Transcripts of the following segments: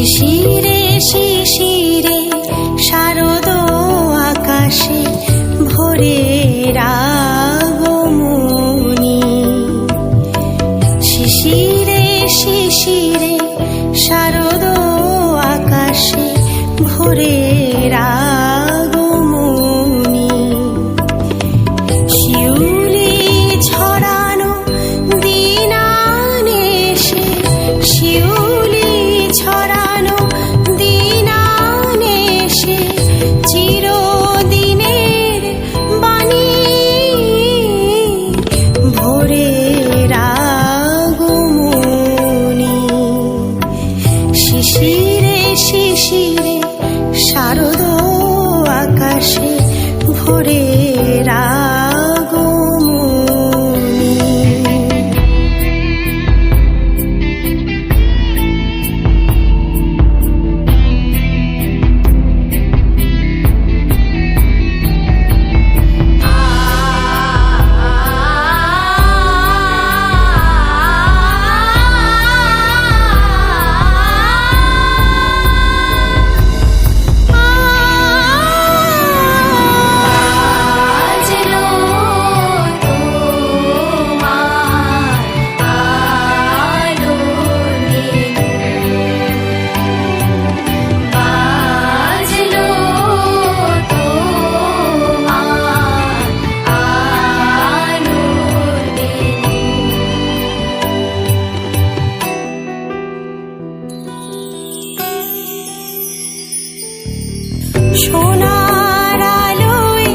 শিশিরে শিশিরে শারদ আকাশে ভোরের আগমনী। শিশিরে শিশিরে শারদ আকাশে ভোরের আগমনী। শিউলি ছড়ানো দিন আনেসে, শিউলি ছড়ানো দিন আনেসে চিরদিনের বাণী। ভোরের আগমনী। শিশিরে শিশিরে শারদ আকাশে ভোরের আগমনী। সোনার আলোয়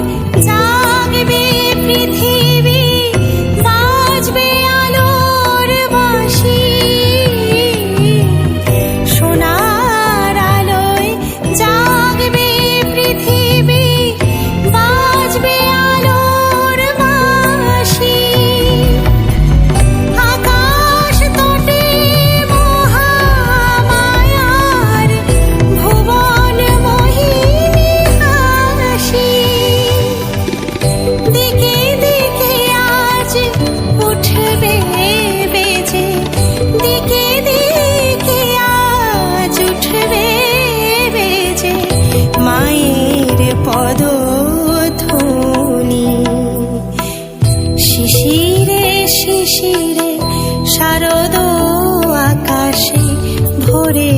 জাগবে পৃথিবী, বাজবে আলোর বাঁশি। সোনার আলোয় জাগবে পৃথিবী, বাজবে আলোর বাঁশি। আকাশ তটে মহামায়ার ভুবন মোহিনী হাসি। দিকে দিকে আজ উঠবে বেজে, দিকে দিকে আজ উঠবে বেজে মায়ের পদধ্বনি। শিশিরে শিশিরে শারদ আকাশে ভোরে